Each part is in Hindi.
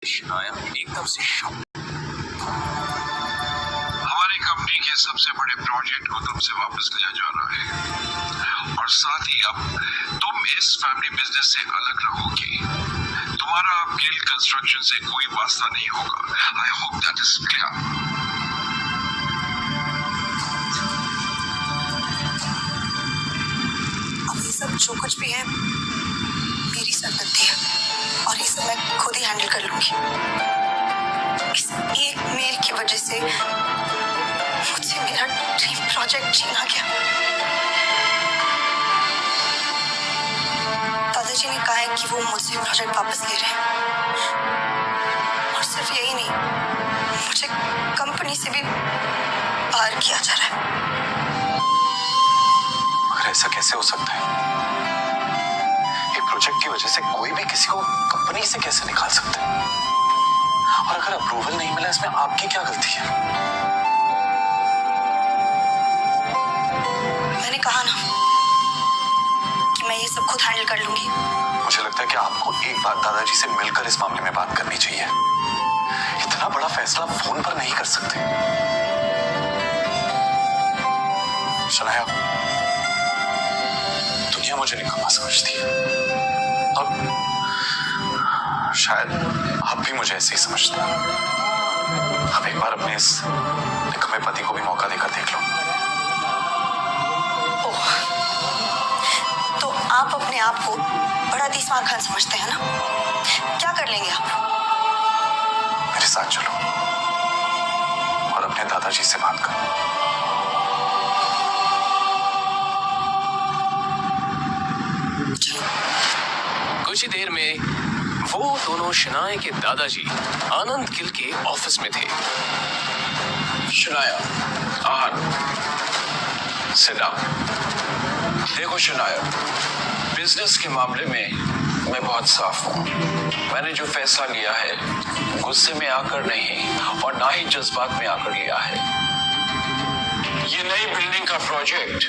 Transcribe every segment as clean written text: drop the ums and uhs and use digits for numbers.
शनाया एकदम से शॉक। हमारी कंपनी के सबसे बड़े प्रोजेक्ट को तुमसे वापस लिया जा रहा है और साथ ही अब तुम इस फैमिली बिजनेस से अलग रहोगे। तुम्हारा अब गिल कंस्ट्रक्शन से कोई वास्ता नहीं होगा। I hope that is clear. अब ये सब जो कुछ भी है मेरी सरदर्दी है और ये सब मैं खुद ही हैंडल कर लूंगी। इस एक मेल की वजह से मुझसे मेरा ड्रीम प्रोजेक्ट छीना गया। दादाजी ने कहा है कि वो मुझसे प्रोजेक्ट वापस ले रहे हैं और सिर्फ यही नहीं, मुझे कंपनी से भी बाहर किया जा रहा है। मगर ऐसा कैसे हो सकता है? एक प्रोजेक्ट की वजह से कोई भी किसी को कंपनी से कैसे निकाल सकता है? और अगर अप्रूवल नहीं मिला इसमें आपकी क्या गलती है? मैंने कहा ना कि मैं ये सब खुद हैंडल कर लूंगी। मुझे लगता है कि आपको एक बार दादाजी से मिलकर इस मामले में बात करनी चाहिए। इतना बड़ा फैसला फोन पर नहीं कर सकते। शनाया, दुनिया मुझे निकम्मा समझती है और शायद आप भी मुझे ऐसे ही समझते हैं। आप एक बार अपने इस निकम्मे पति को भी मौका देकर देख लो। ओह, तो आप अपने आप को बड़ा तीसवार खान समझते हैं ना? क्या कर लेंगे आप? मेरे साथ चलो और अपने दादाजी से बात करो। कुछ ही देर में वो दोनों शनाया के दादाजी आनंद गिल के ऑफिस में थे। Shanaya, sit down. देखो शनाया, बिजनेस के मामले में मैं बहुत साफ हूँ। मैंने जो फैसला लिया है गुस्से में आकर नहीं और ना ही जज्बात में आकर लिया है। ये नई बिल्डिंग का प्रोजेक्ट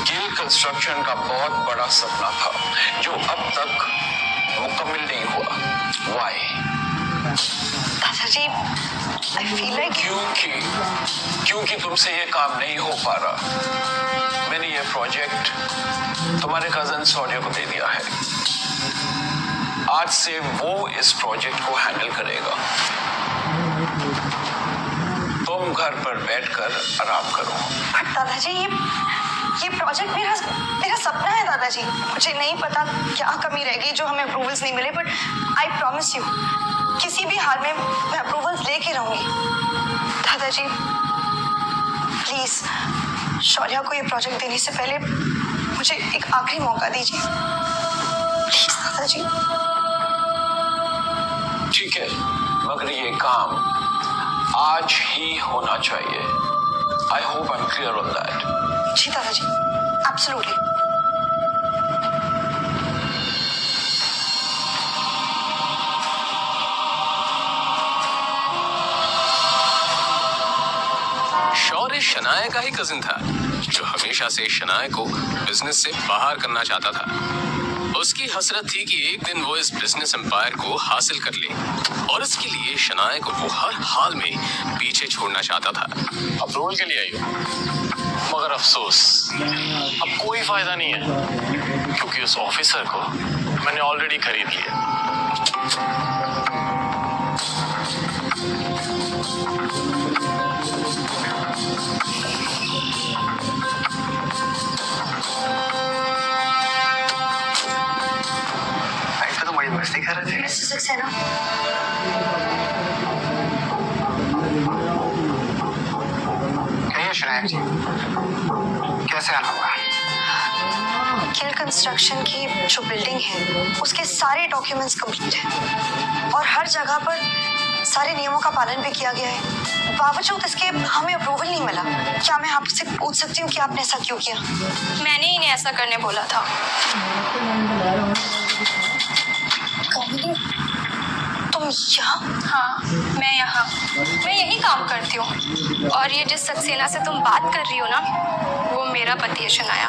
गिल कंस्ट्रक्शन का बहुत बड़ा सपना था जो अब तक मुकम्मल नहीं हुआ। Why? दादाजी, I feel like क्योंकि तुमसे ये काम नहीं हो पा रहा। मैंने ये प्रोजेक्ट तुम्हारे कजन सोनिया को दे दिया है। आज से वो इस प्रोजेक्ट को हैंडल करेगा। तुम घर पर बैठकर आराम करो। दादाजी, ये प्रोजेक्ट मेरा सपना है दादाजी। मुझे नहीं पता क्या कमी रह गई जो हमें अप्रूवल्स नहीं मिले, बट आई प्रॉमिस यू किसी भी हाल में मैं अप्रूवल्स लेके रहूंगी। दादाजी प्लीज शौर्या को ये प्रोजेक्ट देने से पहले मुझे एक आखिरी मौका दीजिए प्लीज दादाजी। ठीक है, मगर ये काम आज ही होना चाहिए। I hope I am clear on that. जी दादाजी, एब्सोल्युटली। शौर्य शनाया का ही कजिन था जो हमेशा से शनाया को बिजनेस से बाहर करना चाहता था। उसकी हसरत थी कि एक दिन वो इस बिजनेस एम्पायर को हासिल कर ले और इसके लिए शनाया को वो हर हाल में पीछे छोड़ना चाहता था। अप्रूवल के लिए आई हो, मगर अफसोस अब कोई फायदा नहीं है क्योंकि उस ऑफिसर को मैंने ऑलरेडी खरीद लिया। तो बड़ी मस्ती कर रहे थे। मिस्टर सक्सेना, कहिए शनाया जी, कैसे आना हुआ? गिल कंस्ट्रक्शन की जो बिल्डिंग है उसके सारे डॉक्यूमेंट्स कंप्लीट हैं और हर जगह पर सारे नियमों का पालन भी किया गया है। बावजूद इसके हमें अप्रूवल नहीं मिला। क्या मैं आपसे पूछ सकती हूँ कि आपने ऐसा क्यों किया? मैंने इन्हें ऐसा करने बोला था। तुम यहाँ? हाँ, मैं यही काम करती हूँ। और ये जिस सक्सेना से तुम बात कर रही हो ना, वो मेरा पति है शनाया।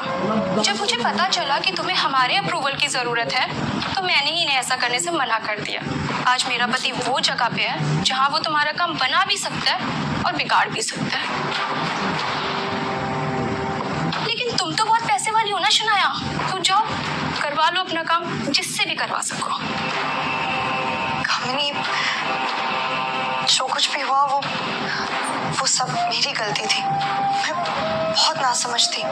जब मुझे पता चला कि तुम्हें हमारे अप्रूवल की ज़रूरत है तो मैंने ही इन्हें ऐसा करने से मना कर दिया। आज मेरा पति वो जगह पे है जहाँ वो तुम्हारा काम बना भी सकता है और बिगाड़ भी सकता है। लेकिन तुम तो बहुत पैसे वाली हो ना शनाया, तो जाओ करवा लो अपना काम, जिससे भी करवा सको। कामिनी, जो कुछ भी हुआ वो सब मेरी गलती थी। मैं बहुत नासमझ थी।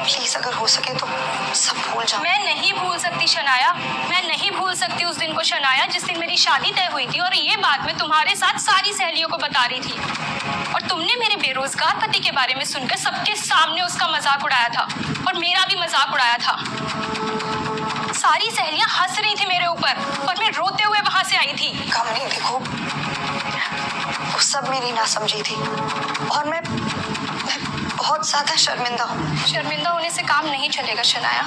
प्लीज अगर हो सके तो सब भूल जाओ। मैं नहीं भूल सकती शनाया, मैं नहीं भूल सकती उस दिन को शनाया जिस दिन मेरी शादी तय हुई थी और ये बात मैं तुम्हारे साथ सारी सहेलियों को बता रही थी और तुमने मेरे बेरोजगार पति के बारे में सुनकर सबके सामने उसका मजाक उड़ाया था और मेरा भी मजाक उड़ाया था। सारी सहेलियां हंस रही थी मेरे ऊपर और मैं रोते हुए वहां से आई थी। कामिनी देखो, वो सब मेरी नासमझी थी और मैं बहुत ज्यादा शर्मिंदा हूँ। शर्मिंदा होने से काम नहीं चलेगा शनाया।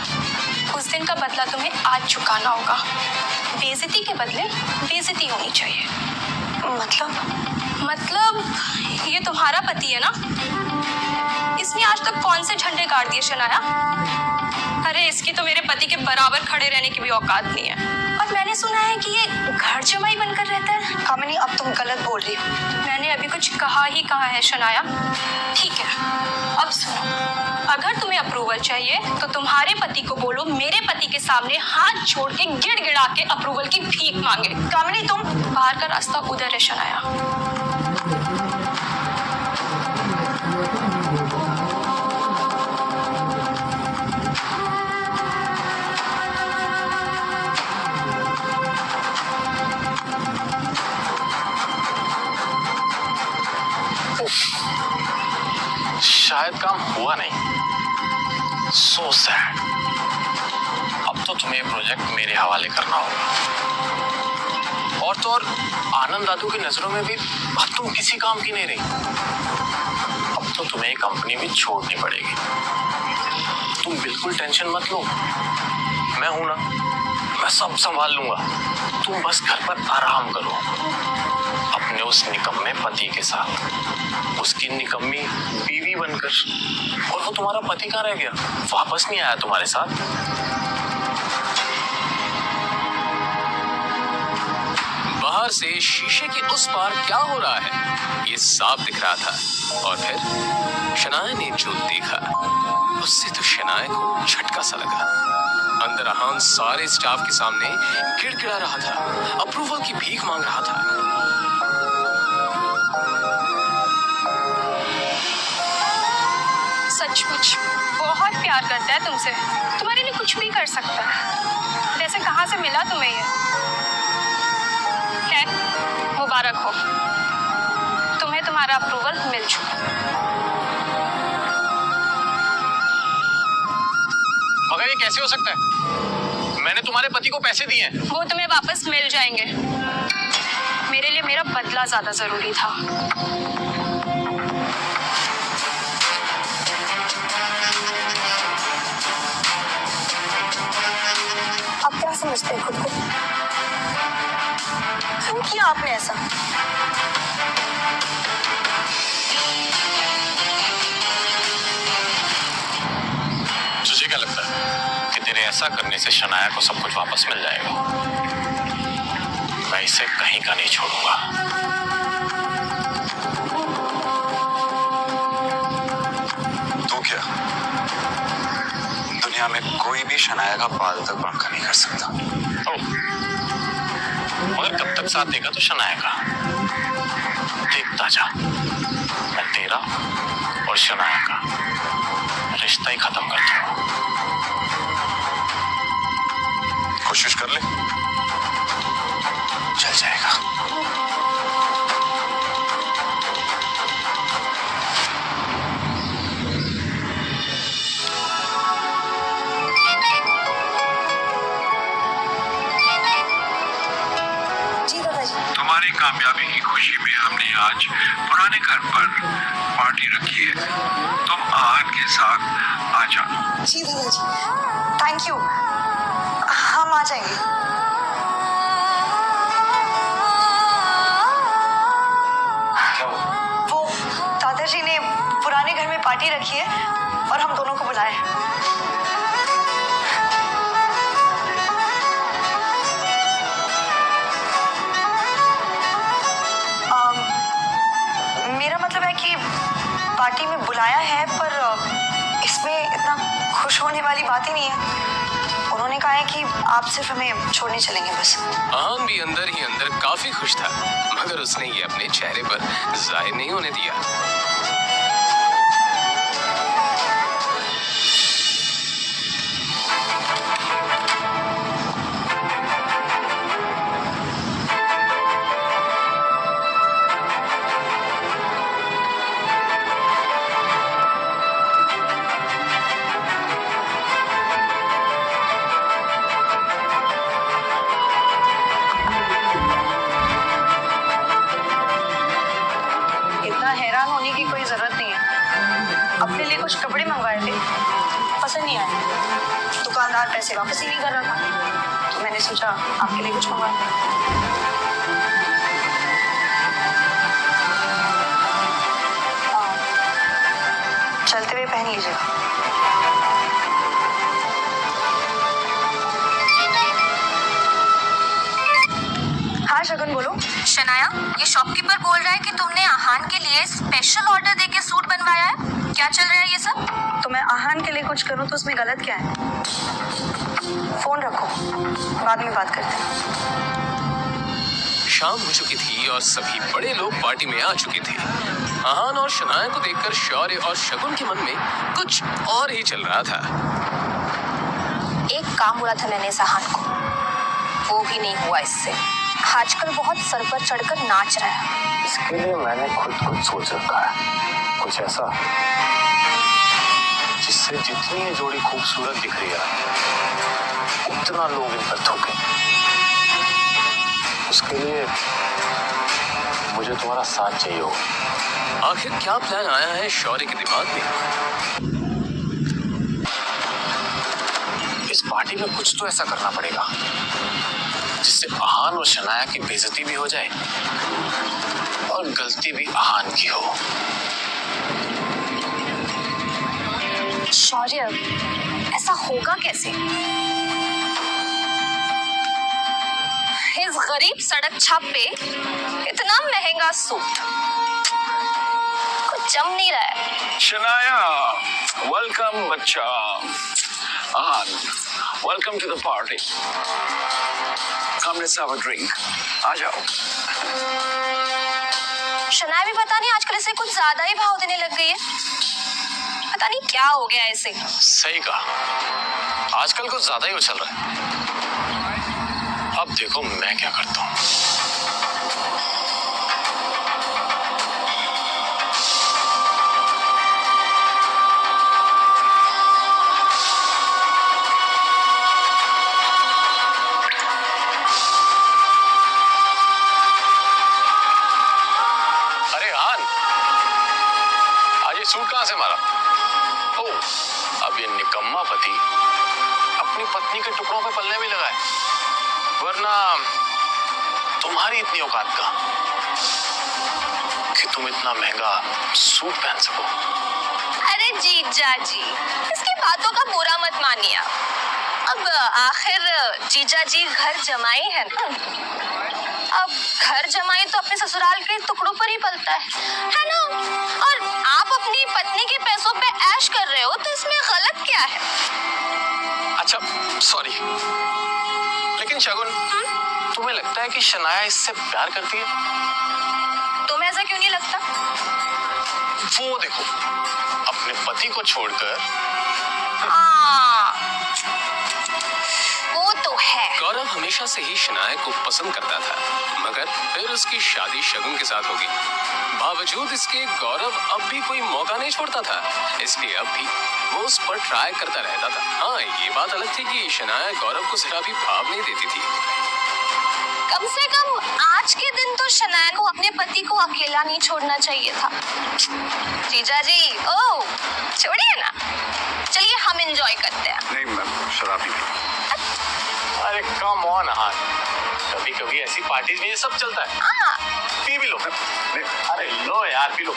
उस दिन का बदला तुम्हें आज चुकाना होगा। बेइज्जती के बदले बेइज्जती होनी चाहिए। मतलब ये तुम्हारा पति है ना, इसने आज तक कौन से झंडे गाड़ दिए शनाया? अरे इसकी तो मेरे पति के बराबर खड़े रहने की भी औकात नहीं है। और मैंने सुना है कि ये घर जमाई बनकर रहता है। कामिनी अब तुम गलत बोल रही हो। मैंने अभी कुछ कहा ही कहा है शनाया। ठीक है, अब सुनो, अगर तुम्हें अप्रूवल चाहिए तो तुम्हारे पति को बोलो मेरे पति के सामने हाथ जोड़ के गिड़गिड़ा के अप्रूवल की भीख मांगे। कामिनी तुम, बाहर का रास्ता उधर है शनाया। शायद काम हुआ नहीं। So sad. अब तो तुम्हें प्रोजेक्ट मेरे हवाले करना होगा। और तो और आनंद दादू की नजरों में भी अब तुम किसी काम की नहीं रही। अब तो तुम्हें कंपनी भी छोड़नी पड़ेगी। तुम बिल्कुल टेंशन मत लो, मैं हूं ना, मैं सब संभाल लूंगा। तुम बस घर पर आराम करो अपने उस निकम्मे पति के साथ, उसकी निकम्मी बीवी बनकर। और वो तुम्हारा पति कहाँ रह गया? वापस नहीं आया तुम्हारे साथ? बाहर से शीशे के उस पार क्या हो रहा है ये साफ दिख रहा था। और फिर शनाया ने जो देखा उससे तो शनाया को झटका सा लगा। अंदर अहान सारे स्टाफ के सामने गिड़गिड़ा रहा था, अप्रूवल की भीख मांग रहा था। सचमुच बहुत प्यार करता है तुमसे, तुम्हारे लिए कुछ भी कर सकता है। वैसे कहाँ से मिला तुम्हें ये? खैर मुबारक हो, तुम्हें तुम्हारा अप्रूवल मिल चुका। मगर ये कैसे हो सकता है? मैंने तुम्हारे पति को पैसे दिए हैं। वो तुम्हें वापस मिल जाएंगे। मेरे लिए मेरा बदला ज्यादा जरूरी था। अब क्या समझते हैं खुद को? क्यों किया आपने ऐसा? तुझे क्या लगता है कि तेरे ऐसा करने से शनाया को सब कुछ वापस मिल जाएगा? मैं इसे कहीं का नहीं छोड़ूंगा। तो क्या दुनिया में कोई भी शनाया का बाल तक बंका नहीं कर सकता? मगर कब तक साथ देगा तो शनाया का? देखता जा, मैं तेरा और शनाया का रिश्ता ही खत्म कर दूंगा। कोशिश कर ले, चल जाएगा। तुम्हारी कामयाबी की खुशी में हमने आज पुराने घर पर पार्टी रखी है। तुम आहन के साथ आ जाओ। जी दादाजी, थैंक यू, हम आ जाएंगे। पार्टी रखी है और हम दोनों को बुलाया है। मेरा मतलब है कि पार्टी में बुलाया है, पर इसमें इतना खुश होने वाली बात ही नहीं है। उन्होंने कहा है कि आप सिर्फ हमें छोड़ने चलेंगे बस। आहान भी अंदर ही अंदर काफी खुश था, मगर उसने ये अपने चेहरे पर जाहिर नहीं होने दिया। हैरान होने की कोई जरूरत नहीं है। अपने लिए कुछ कपड़े मंगवाए थे, पसंद नहीं आए। दुकानदार पैसे वापस ही नहीं कर रहा था, तो मैंने सोचा आपके लिए कुछ मंगवा। चलते हुए पहन लीजिएगा। हाँ शगुन बोलो। शनाया, ये शॉपकीपर बोल रहा है कि तुमने आहान के लिए स्पेशल ऑर्डर देके सूट बनवाया है। क्या चल रहा है ये सब? तो मैं आहान के लिए कुछ करूं तो उसमें गलत क्या है? फोन रखो, बाद में बात करते हैं। शाम हो चुकी थी और सभी बड़े लोग पार्टी में आ चुके थे। आहान और शनाया को देखकर शौर्य और शगुन के मन में कुछ और ही चल रहा था। एक काम बोला था मैंने इस आहान को, वो भी नहीं हुआ इससे। आजकल बहुत सर पर चढ़कर नाच रहा है। इसके लिए मैंने खुद कुछ सोच रखा है, कुछ ऐसा जिससे जितनी ये जोड़ी खूबसूरत दिख रही है उतना लोग इन पर थूके। उसके लिए मुझे तुम्हारा साथ चाहिए हो। आखिर क्या प्लान आया है शौर्य के दिमाग में? इस पार्टी में कुछ तो ऐसा करना पड़ेगा जिससे आहान और शनाया की बेइज्जती भी हो जाए और गलती भी आहान की हो। शौर्य, ऐसा होगा कैसे? इस गरीब सड़क छाप पे इतना महंगा सूट कुछ जम नहीं रहा है। शनाया, वेलकम बच्चा। Aahan, welcome to the party. Come let's have a drink. आ जाओ। शनाया भी पता नहीं आजकल इसे कुछ ज्यादा ही भाव देने लग गई है। पता नहीं क्या हो गया इसे। सही कहा, आजकल कुछ ज्यादा ही उछल रहा है। अब देखो मैं क्या करता हूँ। सूट कहां से मारा? ओह, अब ये निकम्मा पति अपनी पत्नी के टुकड़ों पे पलने भी लगा है, वरना तुम्हारी इतनी औकात का कि तुम इतना महंगा सूट पहन सको। अरे जीजा जी, इसकी बातों का बुरा मत मानिए आप। अब आखिर जीजा जी घर जमाई है ना, अब घर जमाई तो अपने ससुराल के टुकड़ों पर ही पलता है ना? और आप अपनी पत्नी के पैसों पे ऐश कर रहे हो तो इसमें गलत क्या है? अच्छा सॉरी, लेकिन शगुन, तुम्हें लगता है कि शनाया इससे प्यार करती है? तुम्हें ऐसा क्यों नहीं लगता? वो देखो, अपने पति को छोड़कर। वो तो है। गौरव हमेशा से ही शनाया को पसंद करता था, मगर फिर उसकी शादी शगुन के साथ होगी। बावजूद इसके गौरव अब भी कोई मौका नहीं छोड़ता था, इसलिए अब भी वो उस पर ट्राई करता रहता था। हाँ, ये बात अलग थी कि शनाया गौरव को जरा भी भाव नहीं देती थी। कम से कम आज के दिन तो शनाया को अपने पति को अकेला नहीं छोड़ना चाहिए था। जीजा जी, ओह छोड़िए ना, चलिए हम एंजॉय करते हैं। नहीं मैम, शराबी नहीं। अरे कम ऑन आहान, कभी कभी ऐसी पार्टीज में ये सब चलता है। पी भी लो। अरे लो यार, P low.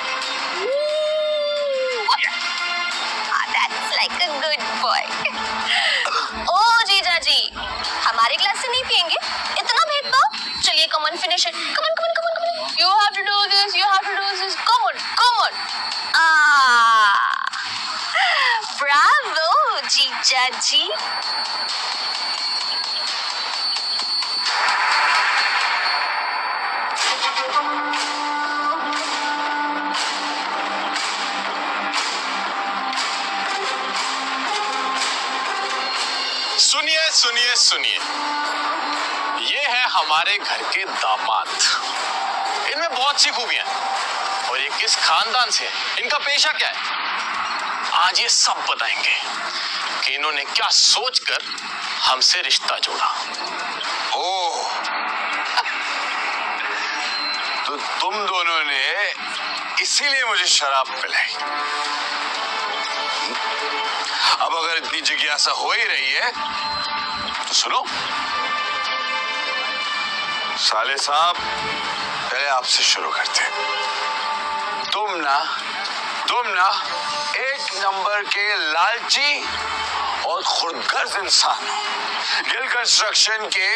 That's like a good boy. ओ जीजा जी, हमारे ग्लास से नहीं पियेंगे? इतना भेदभाव? चलिए, come on, finish it. Come on, come on, come on, come on. You have to do this. You have to do this. Come on, come on. Bravo, जीजा जी. सुनिए सुनिए सुनिए, ये है हमारे घर के दामाद। इनमें बहुत सी खूबियां हैं और ये किस खानदान से है, इनका पेशा क्या है, आज ये सब बताएंगे कि इन्होंने क्या सोचकर हमसे रिश्ता जोड़ा। ओह, तो तुम दोनों ने इसीलिए मुझे शराब पिलाई। अब अगर इतनी जिज्ञासा हो ही रही है तो सुनो। साले साहब, पहले आपसे शुरू करते हैं। तुम ना एक नंबर के लालची और खुदगर्ज इंसान हो। गिल कंस्ट्रक्शन के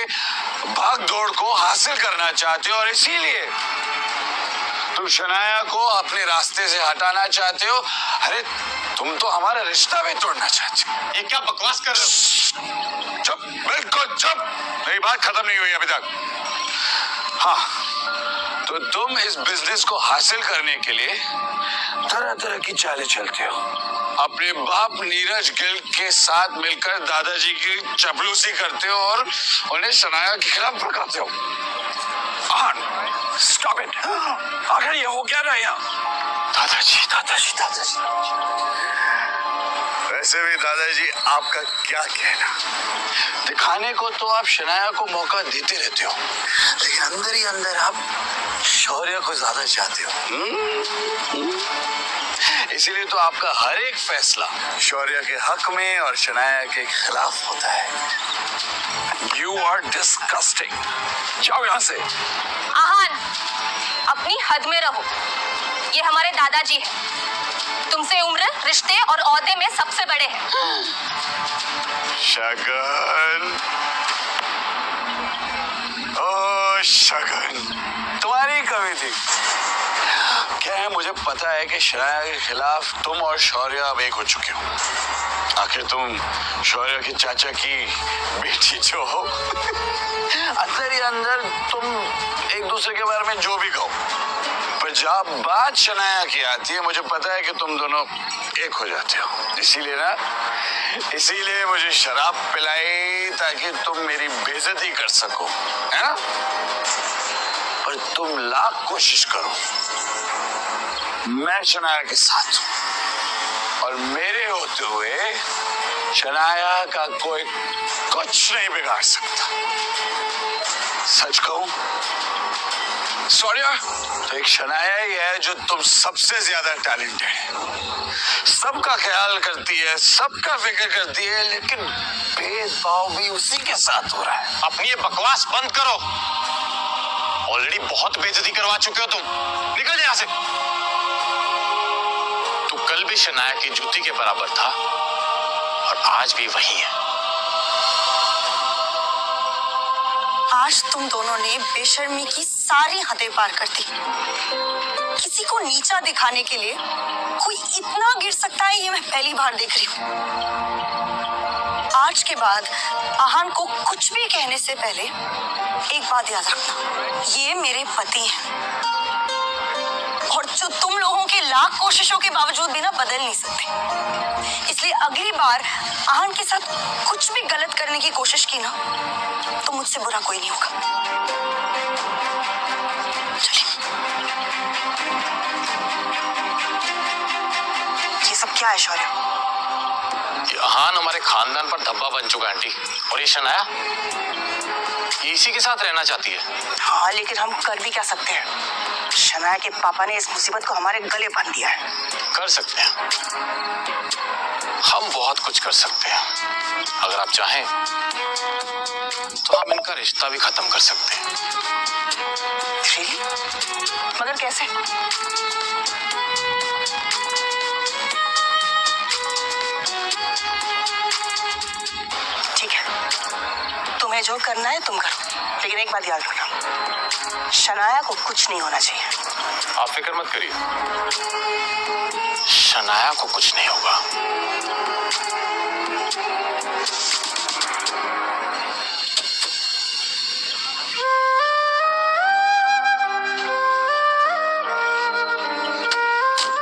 भाग दौड़ को हासिल करना चाहते हो और इसीलिए तुम शनाया को अपने रास्ते से हटाना चाहते हो। अरे तुम तो हमारा रिश्ता भी तोड़ना चाहते हो। ये क्या बकवास कर रहे हो? चुप, बिल्कुल चुप। मेरी बात खत्म नहीं हुई अभी तक। हाँ, तो तुम इस बिजनेस को हासिल करने के लिए तरह तरह की चालें चलते हो। अपने बाप नीरज गिल के साथ मिलकर दादाजी की चपलूसी करते हो और उन्हें शनाया के खिलाफ भड़काते हो। Stop it. आखिर ये हो क्या रहा है यहाँ? दादाजी। वैसे भी दादाजी, आपका क्या कहना? दिखाने को तो आप शनाया को मौका देते रहते हो, लेकिन अंदर ही अंदर आप शौर्य को ज्यादा चाहते हो। इसीलिए तो आपका हर एक फैसला शौर्य के हक में और शनाया के खिलाफ होता है। You are disgusting। जाओ यहाँ से। आहान, अपनी हद में रहो। ये हमारे दादाजी हैं। तुमसे उम्र, रिश्ते और ओहदे में सबसे बड़े हैं। शगन, ओ शगन, तुम्हारी कमी थी। क्या है, मुझे पता है कि शनाया के खिलाफ तुम और शौर्य अब एक हो चुके हो। आखिर तुम शौर्य के चाचा की बेटी जो हो। अंदर ही अंदर तुम एक दूसरे के बारे में जो भी कहो, पर जब बात शनाया की आती है, मुझे पता है कि तुम दोनों एक हो जाते हो। इसीलिए मुझे शराब पिलाई ताकि तुम मेरी बेइज्जती कर सको, है ना? पर तुम लाख कोशिश करो, मैं शनाया के साथ हूं और मेरे होते हुए शनाया का कोई कुछ नहीं बिगाड़ सकता। सच कहूं, शौर्य तो एक शनाया ही है जो तुम सबसे ज्यादा टैलेंटेड है। सबका ख्याल करती है, सबका फिक्र करती है, लेकिन भेदभाव भी उसी के साथ हो रहा है। अपनी ये बकवास बंद करो। ऑलरेडी बहुत बेइज्जती करवा चुके हो तुम। निकल जाए यहाँ से। तू कल भी शनाया की जूती के बराबर था और आज भी वही है। आज तुम दोनों ने बेशर्मी की सारी हदें पार कर दी। किसी को नीचा दिखाने के लिए कोई इतना गिर सकता है, ये मैं पहली बार देख रही हूँ। आज के बाद आहान को कुछ भी कहने से पहले एक बात याद रखना, ये मेरे पति हैं और जो तुम लोगों के लाख कोशिशों के बावजूद भी ना बदल नहीं सकते। इसलिए अगली बार आहान के साथ कुछ भी गलत करने की कोशिश की ना, तो मुझसे बुरा कोई नहीं होगा। चलिए। ये सब क्या है शौर्य? आहान हमारे खानदान पर धब्बा बन चुका है आंटी। और ये शनाया इसी के साथ रहना चाहती है। हाँ, लेकिन हम कर भी क्या सकते हैं? शनाया के पापा ने इस मुसीबत को हमारे गले बांध दिया है। कर सकते हैं, हम बहुत कुछ कर सकते हैं। अगर आप चाहें तो हम इनका रिश्ता भी खत्म कर सकते हैं। Really? मगर कैसे? तुम्हें जो करना है तुम करो, लेकिन एक बात याद रखना, शनाया को कुछ नहीं होना चाहिए। आप फिक्र मत करिए, शनाया को कुछ नहीं होगा।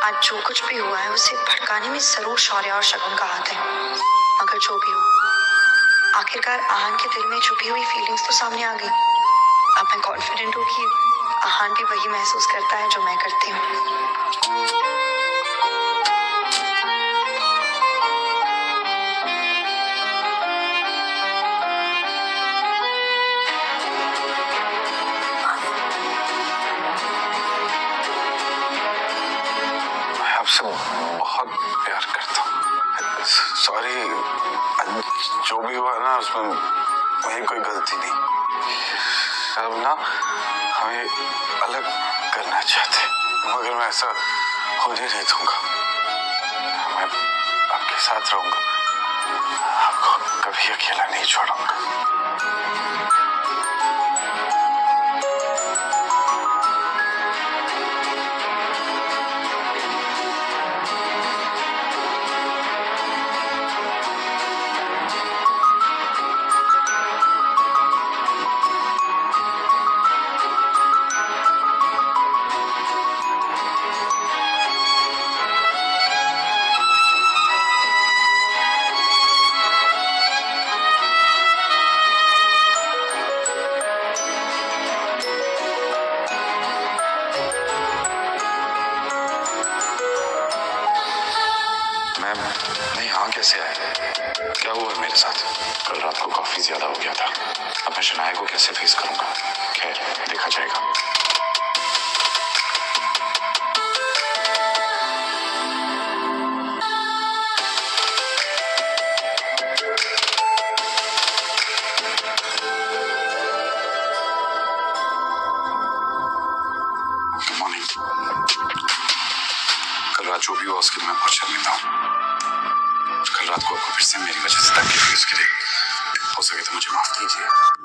आज जो कुछ भी हुआ है उसे भड़काने में जरूर शौर्य और शगुन का हाथ है। मगर जो भी हो, आखिरकार आहान के दिल में छुपी हुई फीलिंग्स तो सामने आ गई। अब मैं कॉन्फिडेंट हूँ कि आहान भी वही महसूस करता है जो मैं करती हूँ। आपसे बहुत प्यार करता हूँ। सॉरी, जो भी हुआ ना उसमें मेरी कोई गलती नहीं। सब ना हमें अलग करना चाहते, मगर मैं ऐसा होने नहीं दूंगा। मैं आपके साथ रहूंगा, आपको कभी अकेला नहीं छोड़ूंगा। मैं यहाँ कैसे आया? क्या हुआ मेरे साथ? कल रात को काफी ज्यादा हो गया था। अब मैं शनाया को कैसे फेस करूंगा? खैर, देखा जाएगा। Good morning. कल रात जो भी हुआ उसके लिए मैं बहुत शर्मिंदा हूँ। कल रात को आपको फिर से मेरी वजह से तकलीफ हुई, उसके लिए हो सके तो मुझे माफ कीजिए।